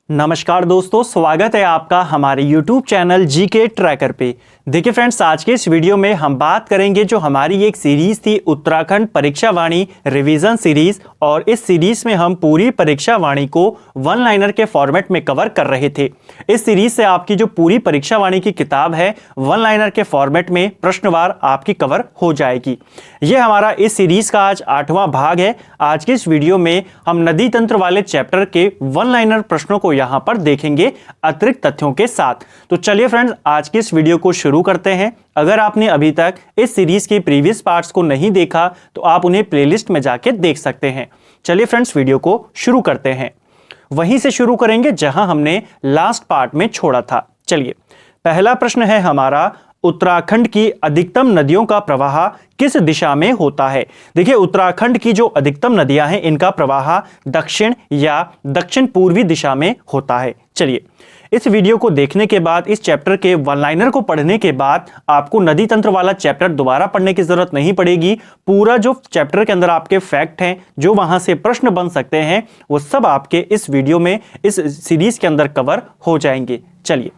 नमस्कार दोस्तों, स्वागत है आपका हमारे YouTube चैनल जीके ट्रैकर पे। देखिए फ्रेंड्स, आज के इस वीडियो में हम बात करेंगे जो हमारी एक सीरीज थी उत्तराखंड परीक्षा वाणी रिवीजन सीरीज, और इस सीरीज में हम पूरी परीक्षा वाणी को वन लाइनर के फॉर्मेट में कवर कर रहे थे। इस सीरीज से आपकी जो पूरी परीक्षा वाणी की किताब है वन लाइनर के फॉर्मेट में प्रश्नवार आपकी कवर हो जाएगी। यह हमारा इस सीरीज का आज 8वां भाग है। आज के इस वीडियो में हम नदी तंत्र वाले चैप्टर के वन लाइनर प्रश्नों को यहां पर देखेंगे अतिरिक्त तथ्यों के साथ। तो चलिए फ्रेंड्स, आज की इस वीडियो को शुरू करते हैं। अगर आपने अभी तक इस सीरीज के प्रीवियस पार्ट्स को नहीं देखा तो आप उन्हें प्लेलिस्ट में जाके देख सकते हैं। चलिए फ्रेंड्स, वीडियो को शुरू करते हैं। वहीं से शुरू करेंगे जहां हमने लास्ट पार्ट में छोड़ा था। चलिए, पहला प्रश्न है हमारा, उत्तराखंड की अधिकतम नदियों का प्रवाह किस दिशा में होता है। देखिए, उत्तराखंड की जो अधिकतम नदियां हैं इनका प्रवाह दक्षिण या दक्षिण पूर्वी दिशा में होता है। चलिए, इस वीडियो को देखने के बाद, इस चैप्टर के वन लाइनर को पढ़ने के बाद आपको नदी तंत्र वाला चैप्टर दोबारा पढ़ने की जरूरत नहीं पड़ेगी। पूरा जो चैप्टर के अंदर आपके फैक्ट हैं, जो वहां से प्रश्न बन सकते हैं, वो सब आपके इस वीडियो में, इस सीरीज के अंदर कवर हो जाएंगे। चलिए,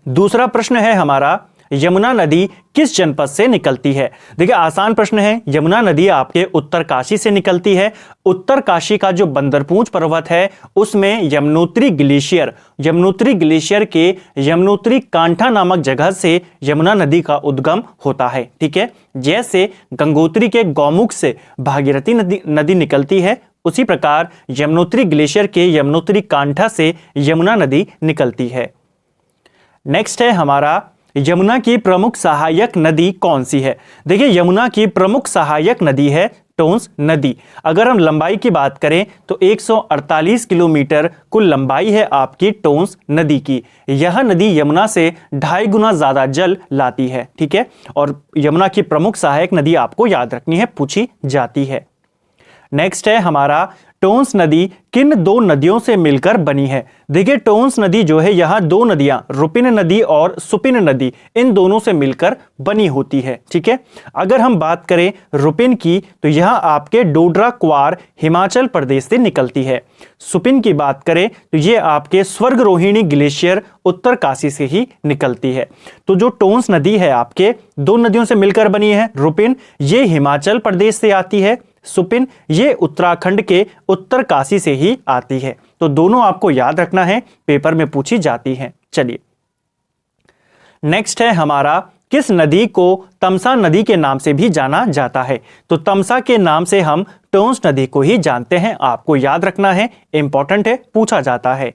दूसरा प्रश्न है हमारा, यमुना नदी किस जनपद से निकलती है। देखिए, आसान प्रश्न है। यमुना नदी आपके उत्तरकाशी से निकलती है। उत्तरकाशी का जो बंदरपूंछ पर्वत है उसमें यमुनोत्री ग्लेशियर के यमुनोत्री कांठा नामक जगह से यमुना नदी का उद्गम होता है। ठीक है, जैसे गंगोत्री के गौमुख से भागीरथी नदी निकलती है, उसी प्रकार यमुनोत्री ग्लेशियर के यमुनोत्री कांठा से यमुना नदी निकलती है। नेक्स्ट है हमारा, यमुना की प्रमुख सहायक नदी कौन सी है। देखिए, यमुना की प्रमुख सहायक नदी है टोंस नदी। अगर हम लंबाई की बात करें तो 148 किलोमीटर कुल लंबाई है आपकी टोंस नदी की। यह नदी यमुना से 2.5 गुना ज्यादा जल लाती है। ठीक है, और यमुना की प्रमुख सहायक नदी आपको याद रखनी है, पूछी जाती है। नेक्स्ट है हमारा, टोंस नदी किन दो नदियों से मिलकर बनी है। देखिए, टोंस नदी जो है, यहां दो नदियां रुपिन नदी और सुपिन नदी, इन दोनों से मिलकर बनी होती है। ठीक है, अगर हम बात करें रुपिन की तो यह आपके डोडरा क्वार हिमाचल प्रदेश से निकलती है। सुपिन की बात करें तो यह आपके स्वर्ग रोहिणी ग्लेशियर उत्तरकाशी से ही निकलती है। तो जो टोंस नदी है आपके दो नदियों से मिलकर बनी है। रुपिन ये हिमाचल प्रदेश से आती है, सुपिन ये उत्तराखंड के उत्तरकाशी से ही आती है। तो दोनों आपको याद रखना है, पेपर में पूछी जाती है। चलिए, नेक्स्ट है हमारा, किस नदी को तमसा नदी के नाम से भी जाना जाता है। तो तमसा के नाम से हम टोंस नदी को ही जानते हैं, आपको याद रखना है, इंपॉर्टेंट है, पूछा जाता है।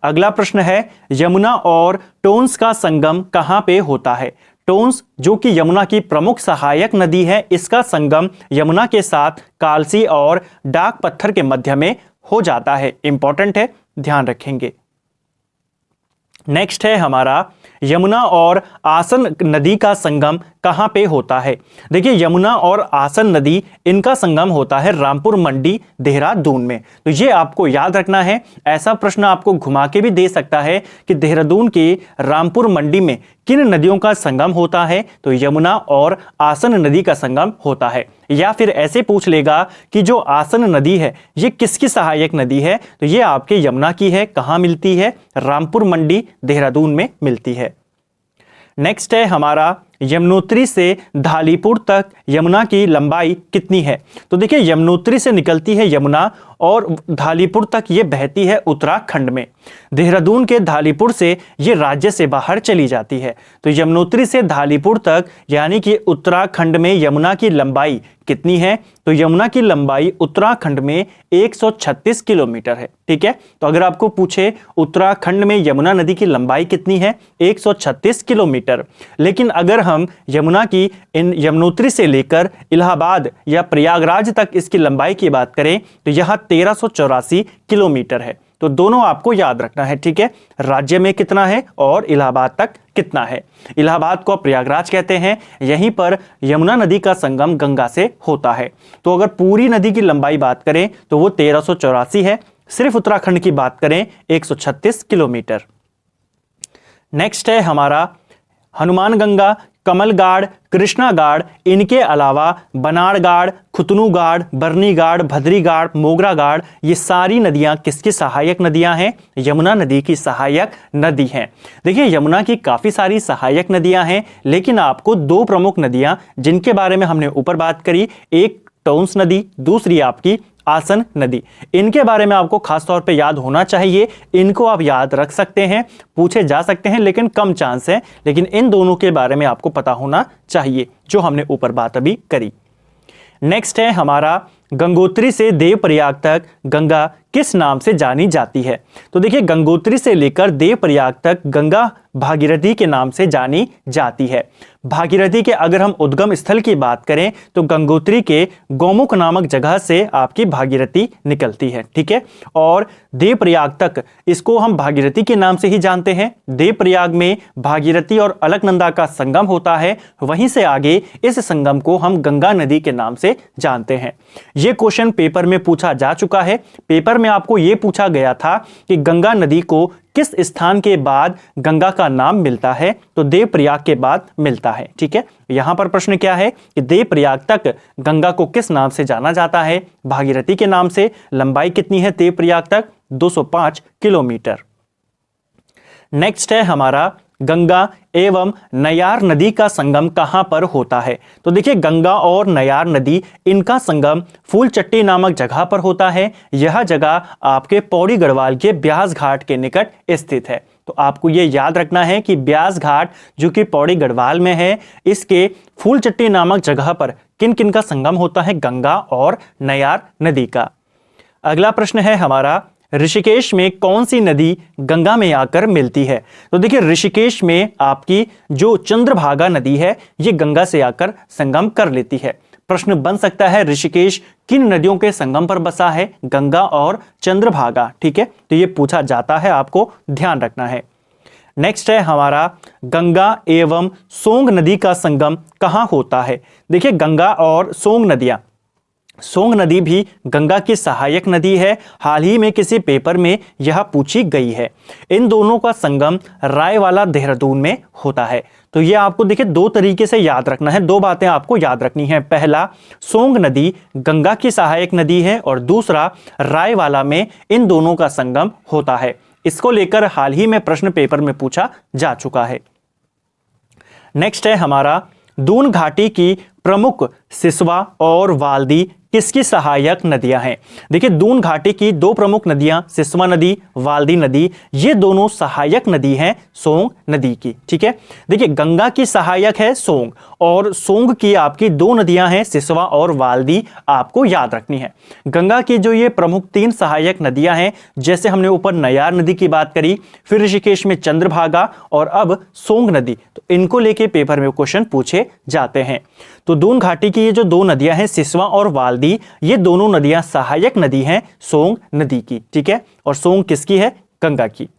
अगला प्रश्न है, यमुना और टोंस का संगम कहां पे होता है। टोंस जो कि यमुना की प्रमुख सहायक नदी है, इसका संगम यमुना के साथ कालसी और डाक पत्थर के मध्य में हो जाता है। इंपॉर्टेंट है, ध्यान रखेंगे। नेक्स्ट है हमारा, यमुना और आसन नदी का संगम कहां पे होता है। देखिए, यमुना और आसन नदी इनका संगम होता है रामपुर मंडी देहरादून में। तो ये आपको याद रखना है। ऐसा प्रश्न आपको घुमा के भी दे सकता है कि देहरादून के रामपुर मंडी में किन नदियों का संगम होता है। तो यमुना और आसन नदी का संगम होता है। या फिर ऐसे पूछ लेगा कि जो आसन नदी है ये किसकी सहायक नदी है। तो ये आपके यमुना की है। कहां मिलती है? रामपुर मंडी देहरादून में मिलती है। नेक्स्ट है हमारा, यमुनोत्री से धालीपुर तक यमुना की लंबाई कितनी है। तो देखिए, यमुनोत्री से निकलती है यमुना और धालीपुर तक ये बहती है उत्तराखंड में। देहरादून के धालीपुर से ये राज्य से बाहर चली जाती है। तो यमुनोत्री से धालीपुर तक यानी कि उत्तराखंड में यमुना की लंबाई कितनी है। तो यमुना की लंबाई उत्तराखंड में 136 किलोमीटर है। ठीक है, तो अगर आपको पूछे उत्तराखंड में यमुना नदी की लंबाई कितनी है, 136 किलोमीटर। लेकिन अगर हम यमुना की इन यमुनोत्री से लेकर इलाहाबाद या प्रयागराज तक इसकी लंबाई की बात करें तो यह 1384 किलोमीटर है। तो दोनों आपको याद रखना है। ठीक है, राज्य में कितना है और इलाहाबाद तक कितना है। इलाहाबाद को प्रयागराज कहते हैं। यहीं पर यमुना नदी का संगम गंगा से होता है। तो अगर पूरी नदी की लंबाई बात करें तो वो 1384 है। सिर्फ उत्तराखंड की बात करें 136 किलोमीटर। नेक्स्ट है हमारा, हनुमानगंगा कमल गाड़, कृष्णा गाड़, इनके अलावा बनाड़ गाड़, खुतनू गाड़, बरनी गाड़, भद्री गाड़, मोगरा गाड़, ये सारी नदियां किसकी सहायक नदियां हैं? यमुना नदी की सहायक नदी हैं। देखिए यमुना की काफी सारी सहायक नदियां हैं, लेकिन आपको दो प्रमुख नदियां जिनके बारे में हमने ऊपर बात करी, एक टोंस नदी, दूसरी आपकी आसन नदी, इनके बारे में आपको खास तौर पे याद होना चाहिए। इनको आप याद रख सकते हैं, पूछे जा सकते हैं, लेकिन कम चांस है। लेकिन इन दोनों के बारे में आपको पता होना चाहिए जो हमने ऊपर बात अभी करी। नेक्स्ट है हमारा, गंगोत्री से देवप्रयाग तक गंगा किस नाम से जानी जाती है? तो देखिए गंगोत्री से लेकर देवप्रयाग तक गंगा भागीरथी के नाम से जानी जाती है। भागीरथी के अगर हम उद्गम स्थल की बात करें तो गंगोत्री के गौमुख नामक जगह से आपकी भागीरथी निकलती है, ठीक है। और देवप्रयाग तक इसको हम भागीरथी के नाम से ही जानते हैं। देवप्रयाग में भागीरथी और अलकनंदा का संगम होता है, वहीं से आगे इस संगम को हम गंगा नदी के नाम से जानते हैं। यह क्वेश्चन पेपर में पूछा जा चुका है। पेपर में आपको यह पूछा गया था कि गंगा नदी को किस स्थान के बाद गंगा का नाम मिलता है? तो देवप्रयाग के बाद मिलता है, ठीक है। यहां पर प्रश्न क्या है कि देवप्रयाग तक गंगा को किस नाम से जाना जाता है? भागीरथी के नाम से। लंबाई कितनी है देवप्रयाग तक? 205 किलोमीटर। नेक्स्ट है हमारा, गंगा एवं नयार नदी का संगम कहां पर होता है? तो देखिए गंगा और नयार नदी, इनका संगम फूलचट्टी नामक जगह पर होता है। यह जगह आपके पौड़ी गढ़वाल के ब्यास घाट के निकट स्थित है। तो आपको यह याद रखना है कि ब्यास घाट जो कि पौड़ी गढ़वाल में है, इसके फूलचट्टी नामक जगह पर किन किन का संगम होता है? गंगा और नयार नदी का। अगला प्रश्न है हमारा, ऋषिकेश में कौन सी नदी गंगा में आकर मिलती है? तो देखिए ऋषिकेश में आपकी जो चंद्रभागा नदी है, ये गंगा से आकर संगम कर लेती है। प्रश्न बन सकता है ऋषिकेश किन नदियों के संगम पर बसा है? गंगा और चंद्रभागा, ठीक है। तो ये पूछा जाता है, आपको ध्यान रखना है। नेक्स्ट है हमारा, गंगा एवं सोंग नदी का संगम कहां होता है? देखिए गंगा और सोंग नदियां, सोंग नदी भी गंगा की सहायक नदी है। हाल ही में किसी पेपर में यह पूछी गई है। इन दोनों का संगम रायवाला देहरादून में होता है। तो यह आपको देखिए दो तरीके से याद रखना है, दो बातें आपको याद रखनी है। पहला, सोंग नदी गंगा की सहायक नदी है, और दूसरा रायवाला में इन दोनों का संगम होता है। इसको लेकर हाल ही में प्रश्न पेपर में पूछा जा चुका है। नेक्स्ट है हमारा, दून घाटी की प्रमुख सिसवा और वाल्दी किसकी सहायक नदियां हैं? देखिए दून घाटी की दो प्रमुख नदियां, सिसवा नदी, वाल्दी नदी, ये दोनों सहायक नदी हैं सोंग नदी की, ठीक है। देखिए गंगा की सहायक है सोंग, और सोंग की आपकी दो नदियां हैं, सिसवा और वाल्दी, आपको याद रखनी है। गंगा की जो ये प्रमुख तीन सहायक नदियां हैं, जैसे हमने ऊपर नयार नदी की बात करी, फिर ऋषिकेश में चंद्रभागा, और अब सोंग नदी, तो इनको लेके पेपर में क्वेश्चन पूछे जाते हैं। तो दून घाटी की ये जो दो नदियां हैं, सिसवा और वाल्दी, ये दोनों नदियां सहायक नदी हैं सोंग नदी की, ठीक है। और सोंग किसकी है? गंगा की।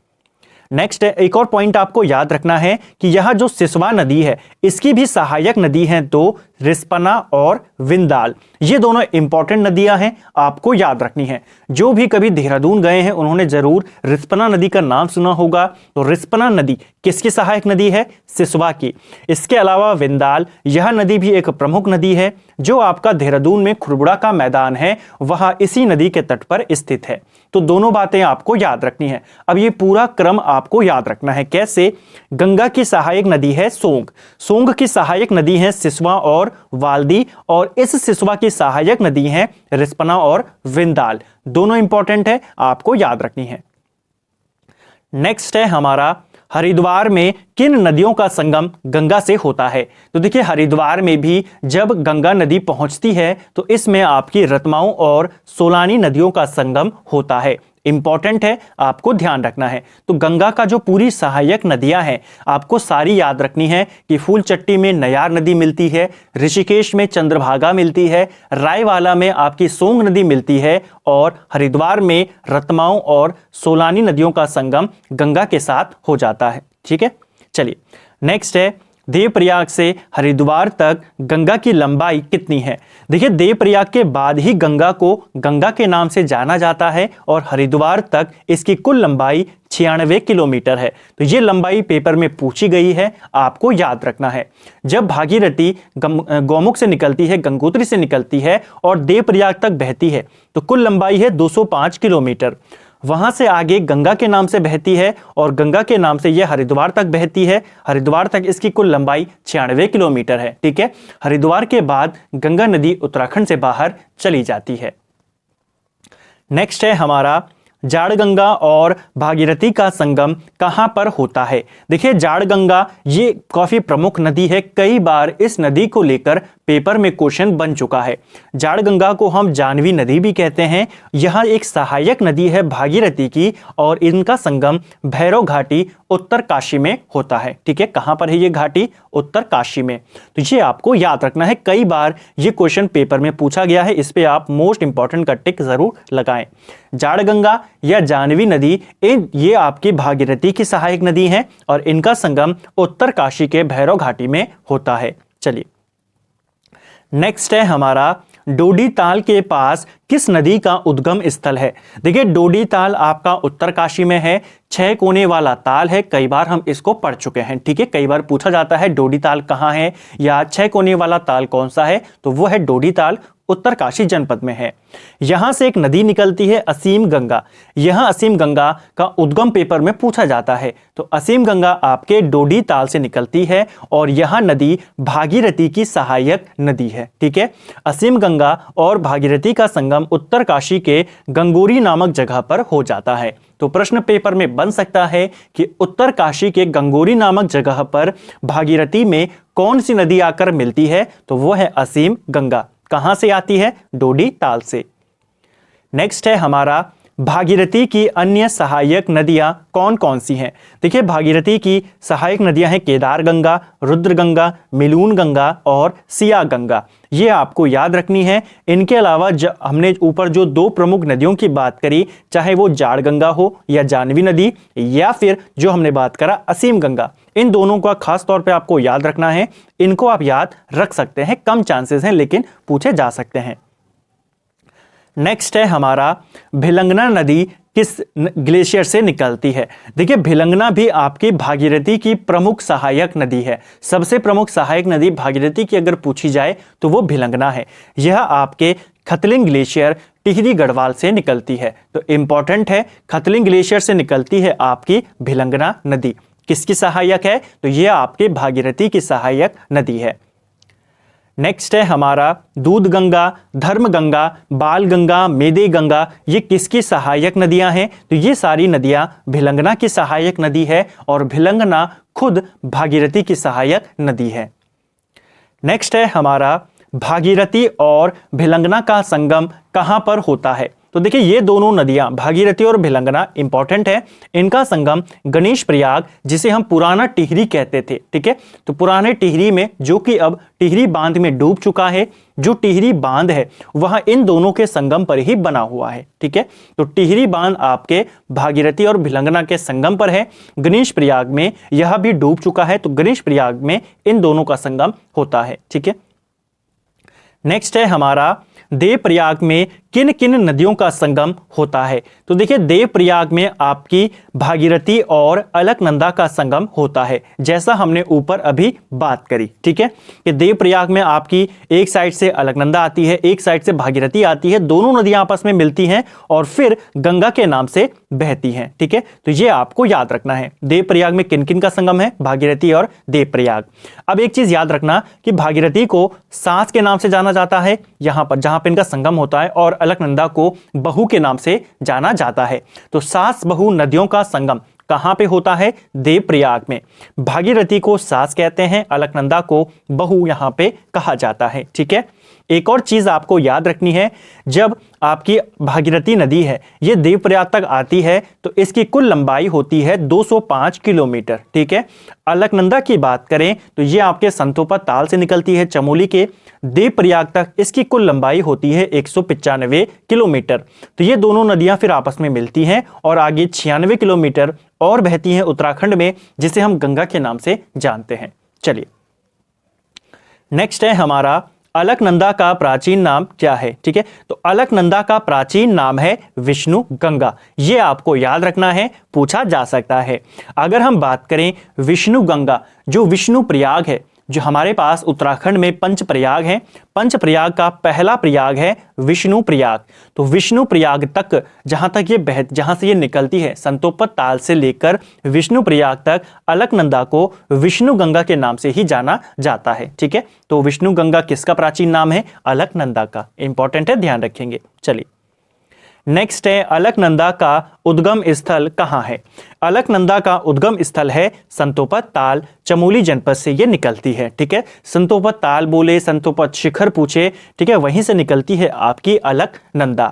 नेक्स्ट है, एक और पॉइंट आपको याद रखना है कि यह जो सिसवा नदी है, इसकी भी सहायक नदी है दो, रिस्पना और विंदाल। ये दोनों इंपॉर्टेंट नदियां हैं, आपको याद रखनी है। जो भी कभी देहरादून गए हैं उन्होंने जरूर रिस्पना नदी का नाम सुना होगा। तो रिस्पना नदी किसकी सहायक नदी है? सिसवा की। इसके अलावा विंदाल, यह नदी भी एक प्रमुख नदी है। जो आपका देहरादून में खुरबुड़ा का मैदान है, वह इसी नदी के तट पर स्थित है। तो दोनों बातें आपको याद रखनी है। अब ये पूरा क्रम आपको याद रखना है। कैसे? गंगा की सहायक नदी है सोंग, सोंग की सहायक नदी है सिसवा और वाल्दी, और इस सिसवा की सहायक नदी है रिस्पना और विंदाल। दोनों इंपॉर्टेंट है, आपको याद रखनी है। नेक्स्ट है हमारा, हरिद्वार में किन नदियों का संगम गंगा से होता है? तो देखिए हरिद्वार में भी जब गंगा नदी पहुंचती है तो इसमें आपकी रतमाऊ और सोलानी नदियों का संगम होता है। इंपॉर्टेंट है, आपको ध्यान रखना है। तो गंगा का जो पूरी सहायक नदियां हैं, आपको सारी याद रखनी है कि फूलचट्टी में नयार नदी मिलती है, ऋषिकेश में चंद्रभागा मिलती है, रायवाला में आपकी सोंग नदी मिलती है, और हरिद्वार में रतमाऊ और सोलानी नदियों का संगम गंगा के साथ हो जाता है, ठीक है। चलिए नेक्स्ट है, देवप्रयाग से हरिद्वार तक गंगा की लंबाई कितनी है? देखिए देवप्रयाग के बाद ही गंगा को गंगा के नाम से जाना जाता है, और हरिद्वार तक इसकी कुल लंबाई 96 किलोमीटर है। तो ये लंबाई पेपर में पूछी गई है, आपको याद रखना है। जब भागीरथी गौमुख से निकलती है, गंगोत्री से निकलती है और देवप्रयाग तक बहती है तो कुल लंबाई है 205 किलोमीटर। वहां से आगे गंगा के नाम से बहती है और गंगा के नाम से यह हरिद्वार तक बहती है। हरिद्वार तक इसकी कुल लंबाई 96 किलोमीटर है। ठीक है, हरिद्वार के बाद गंगा नदी उत्तराखंड से बाहर चली जाती है। नेक्स्ट है हमारा जाड़गंगा और भागीरथी का संगम कहां पर होता है। देखिए, जाड़गंगा ये काफी प्रमुख नदी है, कई बार इस नदी को लेकर पेपर में क्वेश्चन बन चुका है। जाड़गंगा को हम जानवी नदी भी कहते हैं। यह एक सहायक नदी है भागीरथी की और इनका संगम भैरव घाटी उत्तर काशी में होता है। ठीक है, कहां पर है ये घाटी? उत्तर काशी में। तो ये आपको याद रखना है, कई बार ये क्वेश्चन पेपर में पूछा गया है, इस पे आप मोस्ट इंपॉर्टेंट का टिक जरूर लगाएं। जाड़गंगा या जानवी नदी ये आपकी भागीरथी की सहायक नदी है और इनका संगम उत्तर काशी के भैरव घाटी में होता है। चलिए, नेक्स्ट है हमारा डोडी ताल के पास किस नदी का उद्गम स्थल है। देखिए, डोडी ताल आपका उत्तर काशी में है, 6 कोने वाला ताल है, कई बार हम इसको पढ़ चुके हैं। ठीक है, कई बार पूछा जाता है डोडी ताल कहाँ है या 6 कोने वाला ताल कौन सा है, तो वो है डोडी ताल, उत्तर काशी जनपद में है। यहां से एक नदी निकलती है असीम गंगा। यह असीम गंगा का उद्गम पेपर में पूछा जाता है। तो असीम गंगा आपके डोडी ताल से निकलती है और यह नदी भागीरथी की सहायक नदी है। ठीक है, असीम गंगा और भागीरथी का संगम उत्तर काशी के गंगोरी नामक जगह पर हो जाता है। तो प्रश्न पेपर में बन सकता है कि उत्तर काशी के गंगोरी नामक जगह पर भागीरथी में कौन सी नदी आकर मिलती है, तो वो है असीम गंगा। कहां से आती है? डोडी ताल से। नेक्स्ट है हमारा भागीरथी की अन्य सहायक नदियां कौन कौन सी हैं। देखिए, भागीरथी की सहायक नदियां हैं केदार गंगा, रुद्र गंगा, मिलून गंगा और सिया गंगा। ये आपको याद रखनी है। इनके अलावा हमने ऊपर जो 2 प्रमुख नदियों की बात करी, चाहे वो जाड़गंगा हो या जानवी नदी या फिर जो हमने बात करा असीम गंगा, इन दोनों का खास तौर पे आपको याद रखना है। इनको आप याद रख सकते हैं, कम चांसेस हैं लेकिन पूछे जा सकते हैं। नेक्स्ट है हमारा भिलंगना नदी किस ग्लेशियर से निकलती है। देखिए, भिलंगना भी आपकी भागीरथी की प्रमुख सहायक नदी है। सबसे प्रमुख सहायक नदी भागीरथी की अगर पूछी जाए तो वो भिलंगना है। यह आपके खतलिंग ग्लेशियर टिहरी गढ़वाल से निकलती है। तो इंपॉर्टेंट है, खतलिंग ग्लेशियर से निकलती है आपकी भिलंगना नदी। किसकी सहायक है? तो यह आपके भागीरथी की सहायक नदी है। नेक्स्ट है हमारा दूध गंगा, धर्म गंगा, बाल गंगा, मेदे गंगा, ये किसकी सहायक नदियां हैं? तो ये सारी नदियां भिलंगना की सहायक नदी है और भिलंगना खुद भागीरथी की सहायक नदी है। नेक्स्ट है हमारा भागीरथी और भिलंगना का संगम कहां पर होता है। तो देखिए, ये दोनों नदियां भागीरथी और भिलंगना इंपॉर्टेंट है। इनका संगम गणेश प्रयाग, जिसे हम पुराना टिहरी कहते थे, ठीक है, तो पुराने टिहरी में, जो कि अब टिहरी बांध में डूब चुका है, जो टिहरी बांध है वह इन दोनों के संगम पर ही बना हुआ है। ठीक है, तो टिहरी बांध आपके भागीरथी और भिलंगना के संगम पर है। गणेश प्रयाग में यह भी डूब चुका है, तो गणेश प्रयाग में इन दोनों का संगम होता है। ठीक है, नेक्स्ट है हमारा देवप्रयाग में किन किन नदियों का संगम होता है। तो देखिए, देवप्रयाग में आपकी भागीरथी और अलकनंदा का संगम होता है, जैसा हमने ऊपर अभी बात करी। ठीक है, कि देवप्रयाग में आपकी एक साइड से अलकनंदा आती है, एक साइड से भागीरथी आती है, दोनों नदियां आपस में मिलती हैं और फिर गंगा के नाम से बहती हैं। ठीक है, तो ये आपको याद रखना है। देवप्रयाग में किन किन का संगम है? भागीरथी और देवप्रयाग। अब एक चीज याद रखना कि भागीरथी को सास के नाम से जाना जाता है यहां पर, जहां पर इनका संगम होता है, और अलकनंदा को बहू के नाम से जाना जाता है। तो सास बहू नदियों का संगम कहां पे होता है? देवप्रयाग में। भागीरथी को सास कहते हैं, अलकनंदा को बहू यहां पे कहा जाता है। ठीक है, एक और चीज आपको याद रखनी है, जब आपकी भागीरथी नदी है ये देवप्रयाग तक आती है तो इसकी कुल लंबाई होती है 205 किलोमीटर। ठीक है, अलकनंदा की बात करें तो ये आपके संतोपा ताल से निकलती है चमोली के, देवप्रयाग तक इसकी कुल लंबाई होती है 195 किलोमीटर। तो ये दोनों नदियां फिर आपस में मिलती हैं और आगे 96 किलोमीटर और बहती हैं उत्तराखंड में, जिसे हम गंगा के नाम से जानते हैं। चलिए, नेक्स्ट है हमारा अलकनंदा का प्राचीन नाम क्या है? ठीक है, तो अलकनंदा का प्राचीन नाम है विष्णु गंगा। ये आपको याद रखना है, पूछा जा सकता है। अगर हम बात करें विष्णु गंगा, जो विष्णु प्रयाग है, जो हमारे पास उत्तराखंड में पंच प्रयाग हैं, पंच प्रयाग का पहला प्रयाग है विष्णु प्रयाग। तो विष्णु प्रयाग तक जहां से ये निकलती है, संतोपत ताल से लेकर विष्णु प्रयाग तक, अलकनंदा को विष्णु गंगा के नाम से ही जाना जाता है। ठीक है, तो विष्णु गंगा किसका प्राचीन नाम है? अलकनंदा का। इंपॉर्टेंट है, ध्यान रखेंगे। चलिए, नेक्स्ट है अलकनंदा का उद्गम स्थल कहाँ है? अलकनंदा का उद्गम स्थल है संतोपत ताल, चमोली जनपद से ये निकलती है। ठीक है, संतोपत ताल बोले, संतोपत शिखर पूछे, ठीक है, वहीं से निकलती है आपकी अलकनंदा।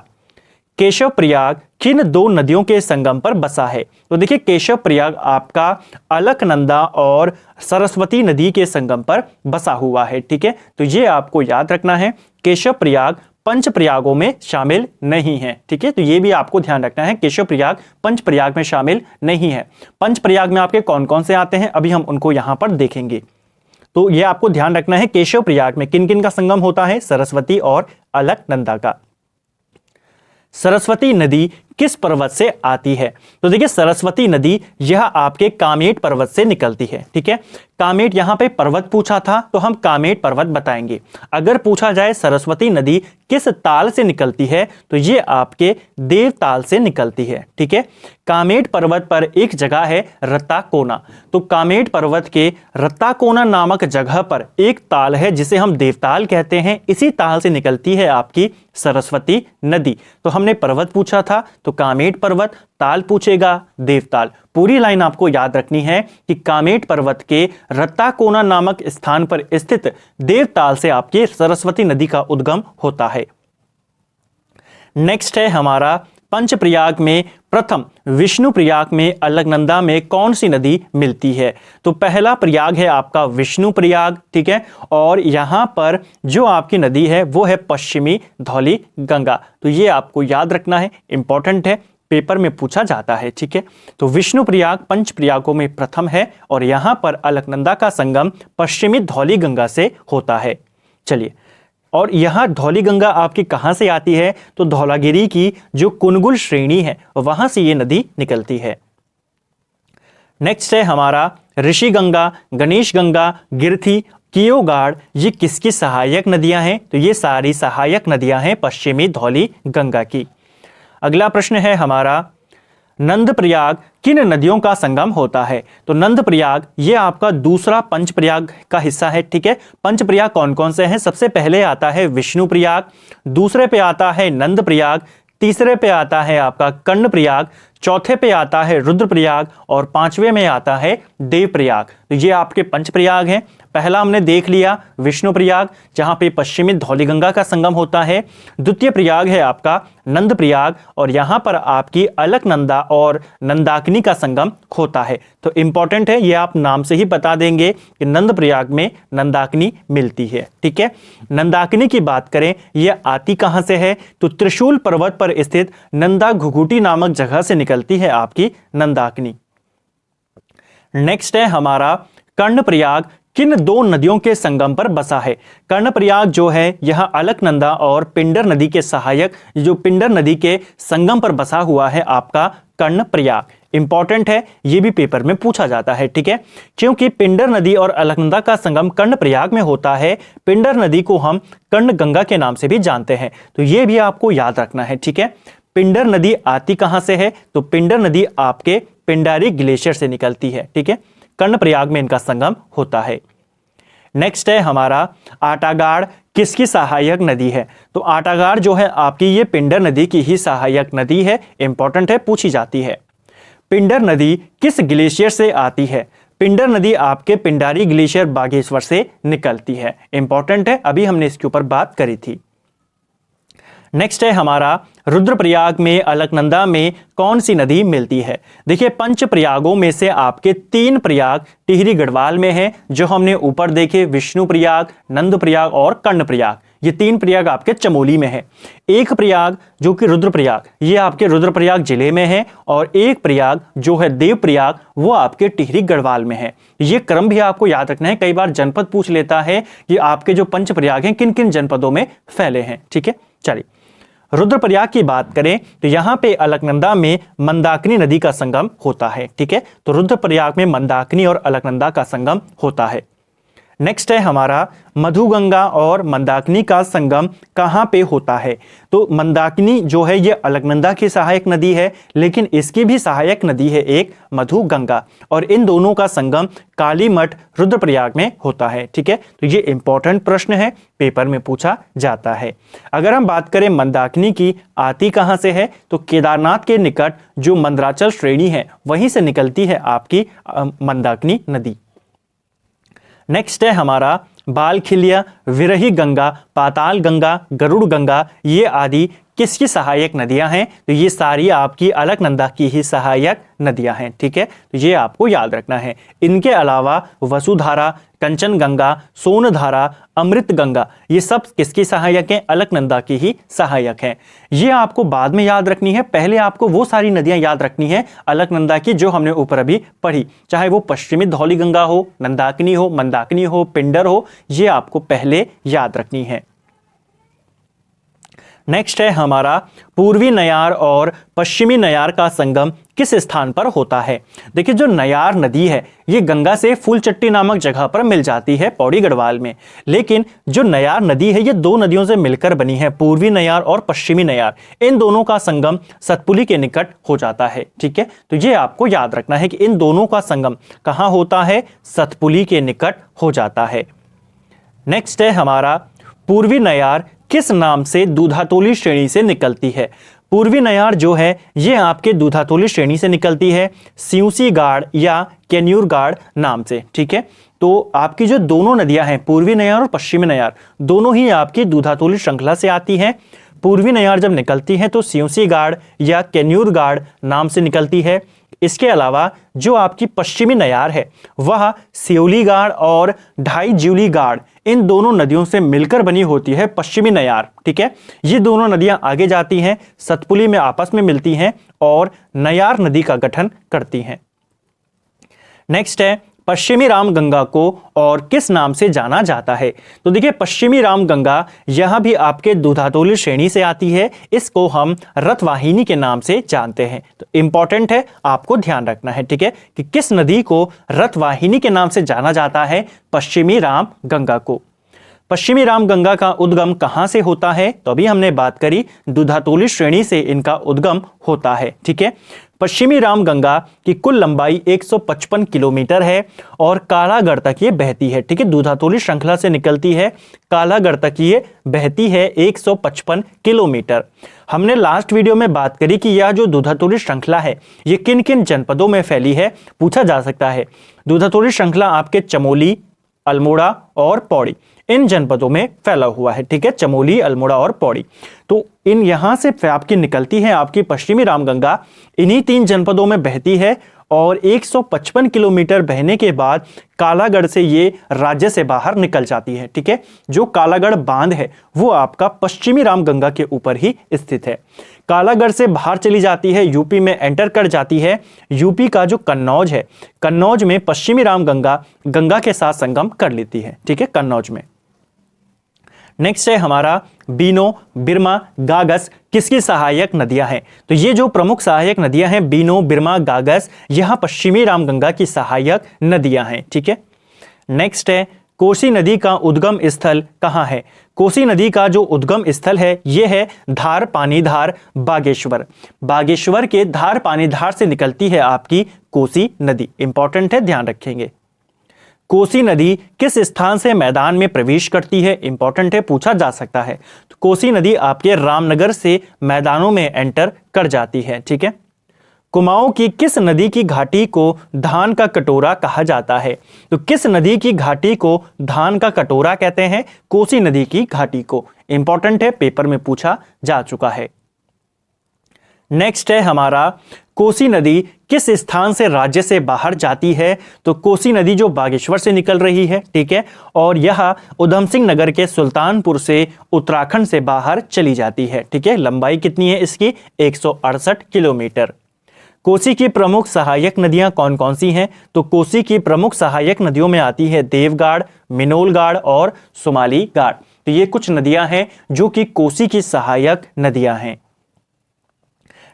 केशव प्रयाग किन दो नदियों के संगम पर बसा है? तो देखिए, केशव प्रयाग आपका अलकनंदा और सरस्वती नदी के संगम पर बसा हुआ है। ठीक है, तो ये आपको याद रखना है। केशव प्रयाग पंच प्रयागों में शामिल नहीं है। ठीक है, तो ये भी आपको ध्यान रखना है, केशव प्रयाग पंच प्रयाग में शामिल नहीं है। पंच प्रयाग में आपके कौन कौन से आते हैं, अभी हम उनको यहां पर देखेंगे। तो ये आपको ध्यान रखना है, केशव प्रयाग में किन किन का संगम होता है? सरस्वती और अलकनंदा का। सरस्वती नदी किस पर्वत से आती है? तो देखिए, सरस्वती नदी यह आपके कामेट पर्वत से निकलती है। ठीक है, कामेट, यहां पे पर्वत पूछा था तो हम कामेट पर्वत बताएंगे। अगर पूछा जाए सरस्वती नदी किस ताल से निकलती है, तो ये आपके देवताल से निकलती है। ठीक है, कामेट पर्वत पर एक जगह है रत्ताकोना। तो कामेट पर्वत के रत्ताकोना नामक जगह पर एक ताल है जिसे हम देवताल कहते हैं। इसी ताल से निकलती है आपकी सरस्वती नदी। तो हमने पर्वत पूछा था तो कामेट पर्वत, ताल पूछेगा देवताल। पूरी लाइन आपको याद रखनी है कि कामेट पर्वत के रत्ताकोना नामक स्थान पर स्थित देवताल से आपकी सरस्वती नदी का उद्गम होता है। नेक्स्ट है हमारा पंचप्रयाग में प्रथम विष्णु प्रयाग में अलकनंदा में कौन सी नदी मिलती है? तो पहला प्रयाग है आपका विष्णु प्रयाग। ठीक है, और यहां पर जो आपकी नदी है वो है पश्चिमी धौली गंगा। तो ये आपको याद रखना है, इंपॉर्टेंट है, पेपर में पूछा जाता है। ठीक है, तो विष्णु प्रयाग पंच प्रयागों में प्रथम है और यहां पर अलकनंदा का संगम पश्चिमी धौली गंगा से होता है। चलिए, और यहां धौली गंगा आपकी कहां से आती है? तो धौलागिरी की जो कुनगुल श्रेणी है वहां से ये नदी निकलती है। नेक्स्ट है हमारा ऋषि गंगा, गणेश गंगा, गिरथी, कियोगाड़, ये किसकी सहायक नदियां हैं? तो ये सारी सहायक नदियां हैं पश्चिमी धौली गंगा की। अगला प्रश्न है हमारा नंदप्रयाग किन नदियों का संगम होता है? तो नंदप्रयाग ये आपका दूसरा पंचप्रयाग का हिस्सा है। ठीक है, पंचप्रयाग कौन कौन से हैं? सबसे पहले आता है विष्णु प्रयाग, दूसरे पे आता है नंदप्रयाग, तीसरे पे आता है आपका कर्णप्रयाग, चौथे पे आता है रुद्रप्रयाग और पांचवे में आता है देवप्रयाग। तो ये आपके पंचप्रयाग हैं। पहला हमने देख लिया विष्णु प्रयाग, जहां पे पश्चिमी धौलीगंगा का संगम होता है। द्वितीय प्रयाग है आपका नंद प्रयाग और यहां पर आपकी अलकनंदा और नंदाकिनी का संगम होता है। तो इंपॉर्टेंट है, ये आप नाम से ही बता देंगे कि नंद प्रयाग में नंदाकिनी मिलती है। ठीक है, नंदाकिनी की बात करें, ये आती कहां से है? तो त्रिशूल पर्वत पर स्थित नंदा घुघुटी नामक जगह से निकलती है आपकी नंदाकिनी। नेक्स्ट है हमारा कर्णप्रयाग किन दो नदियों के संगम पर बसा है? कर्णप्रयाग जो है यह अलकनंदा और पिंडर नदी के सहायक, जो पिंडर नदी के संगम पर बसा हुआ है आपका कर्णप्रयाग। इंपॉर्टेंट है, यह भी पेपर में पूछा जाता है। ठीक है, क्योंकि पिंडर नदी और अलकनंदा का संगम कर्णप्रयाग में होता है। पिंडर नदी को हम कर्ण गंगा के नाम से भी जानते हैं, तो यह भी आपको याद रखना है। ठीक है, पिंडर नदी आती कहां से है? तो पिंडर नदी आपके पिंडारी ग्लेशियर से निकलती है। ठीक है, कर्णप्रयाग में इनका संगम होता है। नेक्स्ट है हमारा आटागाड़ किसकी सहायक नदी है? तो आटागाड़ जो है आपकी ये पिंडर नदी की ही सहायक नदी है। इंपॉर्टेंट है, पूछी जाती है। पिंडर नदी किस ग्लेशियर से आती है? पिंडर नदी आपके पिंडारी ग्लेशियर बागेश्वर से निकलती है। इंपॉर्टेंट है, अभी हमने इसके ऊपर बात करी थी। नेक्स्ट है हमारा रुद्रप्रयाग में अलकनंदा में कौन सी नदी मिलती है? देखिए, पंच प्रयागों में से आपके तीन प्रयाग टिहरी गढ़वाल में हैं, जो हमने ऊपर देखे, विष्णु प्रयाग, नंद प्रयाग और कर्ण प्रयाग। ये 3 प्रयाग आपके चमोली में है। एक प्रयाग जो कि रुद्रप्रयाग, ये आपके रुद्रप्रयाग जिले में है, और एक प्रयाग जो है देवप्रयाग, वो आपके टिहरी गढ़वाल में है। ये क्रम भी आपको याद रखना है, कई बार जनपद पूछ लेता है कि आपके जो पंच प्रयाग हैं किन किन जनपदों में फैले हैं। ठीक है, चलिए रुद्रप्रयाग की बात करें तो यहाँ पे अलकनंदा में मंदाकिनी नदी का संगम होता है। ठीक है, तो रुद्रप्रयाग में मंदाकिनी और अलकनंदा का संगम होता है। नेक्स्ट है हमारा मधुगंगा और मंदाकिनी का संगम कहाँ पे होता है। तो मंदाकिनी जो है ये अलकनंदा की सहायक नदी है, लेकिन इसकी भी सहायक नदी है एक मधुगंगा, और इन दोनों का संगम कालीमठ रुद्रप्रयाग में होता है। ठीक है, तो ये इंपॉर्टेंट प्रश्न है, पेपर में पूछा जाता है। अगर हम बात करें मंदाकिनी की, आती कहाँ से है, तो केदारनाथ के निकट जो मंदराचल श्रेणी है वहीं से निकलती है आपकी मंदाकिनी नदी। नेक्स्ट है हमारा बालखिलिया, विरही गंगा, पाताल गंगा, गरुड़ गंगा, ये आदि किसकी सहायक नदियां हैं, तो ये सारी आपकी अलकनंदा की ही सहायक नदियां हैं। ठीक है, तो ये आपको याद रखना है। इनके अलावा वसुधारा, कंचन गंगा, सोनधारा, अमृत गंगा, ये सब किसकी सहायक हैं, अलकनंदा की ही सहायक हैं। ये आपको बाद में याद रखनी है, पहले आपको वो सारी नदियां याद रखनी है अलकनंदा की जो हमने ऊपर अभी पढ़ी, चाहे वो पश्चिमी धौली गंगा हो, नंदाकिनी हो, मंदाकिनी हो, पिंडर हो, ये आपको पहले याद रखनी है। नेक्स्ट है हमारा पूर्वी नयार और पश्चिमी नयार का संगम किस स्थान पर होता है। देखिए जो नयार नदी है ये गंगा से फूलचट्टी नामक जगह पर मिल जाती है पौड़ी गढ़वाल में, लेकिन जो नयार नदी है ये 2 नदियों से मिलकर बनी है, पूर्वी नयार और पश्चिमी नयार। इन दोनों का संगम सतपुली के निकट हो जाता है। ठीक है, तो ये आपको याद रखना है कि इन दोनों का संगम कहाँ होता है, सतपुली के निकट हो जाता है। नेक्स्ट है हमारा पूर्वी नयार किस नाम से दूधातोली श्रेणी से निकलती है। पूर्वी नयार जो है ये आपके दूधातोली श्रेणी से निकलती है सियूसी गाड़ या कैन्यूर गाड़ नाम से। ठीक है, तो आपकी जो दोनों नदियां हैं पूर्वी नयार और पश्चिमी नयार, दोनों ही आपकी दूधातोली श्रृंखला से आती हैं। पूर्वी नयार जब निकलती है तो सियूसी गाड़ या कैन्यूर गाड़ नाम से निकलती है। इसके अलावा जो आपकी पश्चिमी नयार है वह सियोली गाड़ और ढाई ज्यूली गाड़, इन दोनों नदियों से मिलकर बनी होती है पश्चिमी नयार। ठीक है, ये दोनों नदियां आगे जाती हैं, सतपुली में आपस में मिलती हैं और नयार नदी का गठन करती हैं। नेक्स्ट है पश्चिमी रामगंगा को और किस नाम से जाना जाता है। तो देखिए पश्चिमी रामगंगा यहां भी आपके दूधातोली श्रेणी से आती है, इसको हम रथवाहिनी के नाम से जानते हैं। तो इंपॉर्टेंट है, आपको ध्यान रखना है। ठीक है, कि किस नदी को रथवाहिनी के नाम से जाना जाता है, पश्चिमी रामगंगा को। पश्चिमी रामगंगा का उद्गम कहां से होता है, तो अभी हमने बात करी दूधातोली श्रेणी से इनका उद्गम होता है। ठीक है, पश्चिमी रामगंगा की कुल लंबाई 155 किलोमीटर है और कालागढ़ तक ये बहती है। ठीक है, दूधातोली श्रृंखला से निकलती है, कालागढ़ तक ये बहती है 155 किलोमीटर। हमने लास्ट वीडियो में बात करी कि यह जो दूधातोली श्रृंखला है ये किन किन जनपदों में फैली है, पूछा जा सकता है। दूधातोली श्रृंखला आपके चमोली, अल्मोड़ा और पौड़ी, इन जनपदों में फैला हुआ है। ठीक है, चमोली, अल्मोड़ा और पौड़ी, तो इन यहां से आपकी निकलती है आपकी पश्चिमी रामगंगा, इन्हीं 3 जनपदों में बहती है और 155 किलोमीटर बहने के बाद कालागढ़ से ये राज्य से बाहर निकल जाती है। ठीक है, जो कालागढ़ बांध है वो आपका पश्चिमी रामगंगा के ऊपर ही स्थित है। कालागढ़ से बाहर चली जाती है, यूपी में एंटर कर जाती है। यूपी का जो कन्नौज है, कन्नौज में पश्चिमी रामगंगा गंगा के साथ संगम कर लेती है। ठीक है, कन्नौज में। नेक्स्ट है हमारा बीनो, बिरमा, गागस किसकी सहायक नदियां हैं। तो ये जो प्रमुख सहायक नदियां हैं बीनो, बिरमा, गागस, यहां पश्चिमी रामगंगा की सहायक नदियां हैं। ठीक है, नेक्स्ट है कोसी नदी का उद्गम स्थल कहां है। कोसी नदी का जो उद्गम स्थल है यह है धार पानीधार बागेश्वर। बागेश्वर के धार पानीधार से निकलती है आपकी कोसी नदी। इंपॉर्टेंट है, ध्यान रखेंगे। कोसी नदी किस स्थान से मैदान में प्रवेश करती है, इंपॉर्टेंट है, पूछा जा सकता है। तो कोसी नदी आपके रामनगर से मैदानों में एंटर कर जाती है। ठीक है, कुमाऊं की किस नदी की घाटी को धान का कटोरा कहा जाता है। तो किस नदी की घाटी को धान का कटोरा कहते हैं, कोसी नदी की घाटी को। इंपॉर्टेंट है, पेपर में पूछा जा चुका है। नेक्स्ट है हमारा कोसी नदी किस स्थान से राज्य से बाहर जाती है। तो कोसी नदी जो बागेश्वर से निकल रही है, ठीक है, और यह उधम सिंह नगर के सुल्तानपुर से उत्तराखंड से बाहर चली जाती है, ठीक है। लंबाई कितनी है इसकी? 168 किलोमीटर। कोसी की प्रमुख सहायक नदियां कौन कौन सी हैं? तो कोसी की प्रमुख सहायक नदियों में आती है देवगाड़, मिनोलगाड़ और सुमाली गाड़। तो ये कुछ नदियां हैं जो कि कोसी की सहायक नदियां हैं।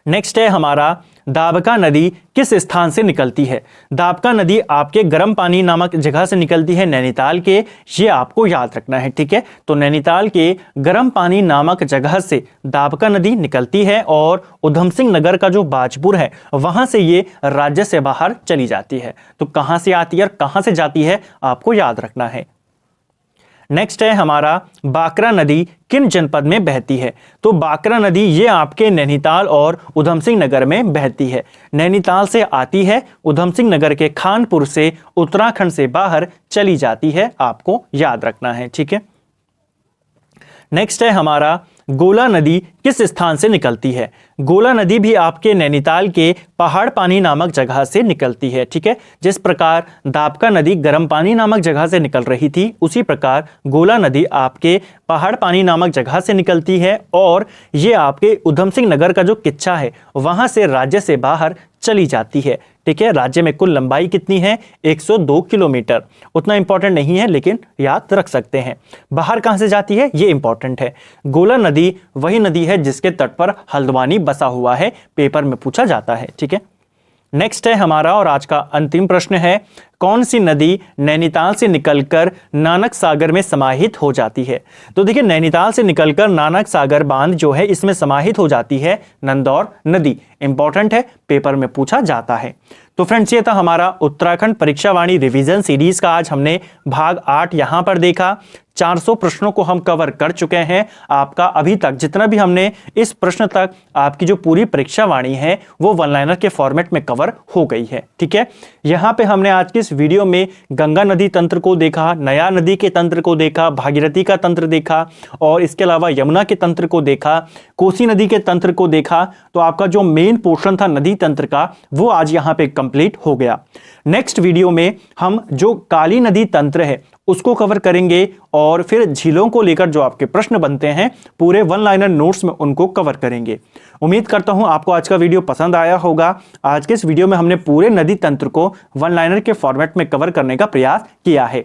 नेक्स्ट है हमारा दाबका नदी किस स्थान से निकलती है। दाबका नदी आपके गर्म पानी नामक जगह से निकलती है, नैनीताल के, ये आपको याद रखना है, ठीक है। तो नैनीताल के गर्म पानी नामक जगह से दाबका नदी निकलती है और उधम सिंह नगर का जो बाजपुर है वहां से ये राज्य से बाहर चली जाती है। तो कहां से आती है और कहां से जाती है आपको याद रखना है। नेक्स्ट है हमारा बाकरा नदी किन जनपद में बहती है। तो बाकरा नदी ये आपके नैनीताल और उधम सिंह नगर में बहती है। नैनीताल से आती है, उधम सिंह नगर के खानपुर से उत्तराखंड से बाहर चली जाती है, आपको याद रखना है, ठीक है। नेक्स्ट है हमारा गोला नदी किस स्थान से निकलती है। गोला नदी भी आपके नैनीताल के पहाड़ पानी नामक जगह से निकलती है, ठीक है। जिस प्रकार दाबका नदी गर्म पानी नामक जगह से निकल रही थी, उसी प्रकार गोला नदी आपके पहाड़ पानी नामक जगह से निकलती है और ये आपके उधम सिंह नगर का जो किच्छा है वहां से राज्य से बाहर चली जाती है, ठीक है। राज्य में कुल लंबाई कितनी है? 102 किलोमीटर। उतना इंपॉर्टेंट नहीं है लेकिन याद रख सकते हैं। बाहर कहां से जाती है ये इंपॉर्टेंट है। गोला नदी वही नदी है जिसके तट पर हल्द्वानी बसा हुआ है, पेपर में पूछा जाता है, ठीक है। नेक्स्ट है हमारा और आज का अंतिम प्रश्न है, कौन सी नदी नैनीताल से निकलकर नानक सागर में समाहित हो जाती है। तो देखिए नैनीताल से निकलकर नानक सागर बांध जो है इसमें समाहित हो जाती है नंदौर नदी। इंपॉर्टेंट है, पेपर में पूछा जाता है। तो फ्रेंड्स ये था हमारा उत्तराखंड परीक्षा वाणी रिवीजन सीरीज का। आज हमने भाग 8 यहां पर देखा। 400 प्रश्नों को हम कवर कर चुके हैं। आपका अभी तक जितना भी हमने इस प्रश्न तक आपकी जो पूरी परीक्षा वाणी है वो वन लाइनर के फॉर्मेट में कवर हो गई है, ठीक है। यहाँ पे हमने आज की इस वीडियो में गंगा नदी तंत्र को देखा, नया नदी के तंत्र को देखा, भागीरथी का तंत्र देखा और इसके अलावा यमुना के तंत्र को देखा, कोसी नदी के तंत्र को देखा। तो आपका जो मेन पोर्शन था नदी तंत्र का वो आज यहाँ पे कंप्लीट हो गया। नेक्स्ट वीडियो में हम जो काली नदी तंत्र है उसको कवर करेंगे और फिर झीलों को लेकर जो आपके प्रश्न बनते हैं पूरे वन लाइनर नोट्स में उनको कवर करेंगे। उम्मीद करता हूं आपको आज का वीडियो पसंद आया होगा। आज के इस वीडियो में हमने पूरे नदी तंत्र को वन लाइनर के फॉर्मेट में कवर करने का प्रयास किया है।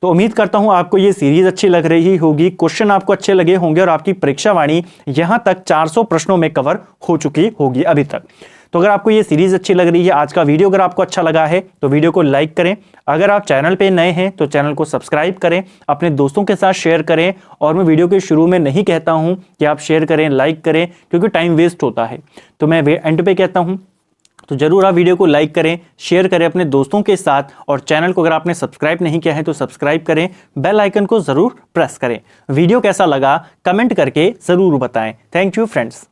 तो उम्मीद करता हूं आपको ये सीरीज अच्छी लग रही होगी, क्वेश्चन आपको अच्छे लगे होंगे और आपकी परीक्षा वाणी यहां तक 400 प्रश्नों में कवर हो चुकी होगी अभी तक। तो अगर आपको ये सीरीज अच्छी लग रही है, आज का वीडियो अगर आपको अच्छा लगा है तो वीडियो को लाइक करें। अगर आप चैनल पे नए हैं तो चैनल को सब्सक्राइब करें, अपने दोस्तों के साथ शेयर करें। और मैं वीडियो के शुरू में नहीं कहता हूं कि आप शेयर करें, लाइक करें, क्योंकि टाइम वेस्ट होता है। तो मैं एंड पे कहता हूं तो जरूर आप वीडियो को लाइक करें, शेयर करें अपने दोस्तों के साथ और चैनल को अगर आपने सब्सक्राइब नहीं किया है तो सब्सक्राइब करें, बेल आइकन को जरूर प्रेस करें। वीडियो कैसा लगा कमेंट करके जरूर बताएं। Thank you friends.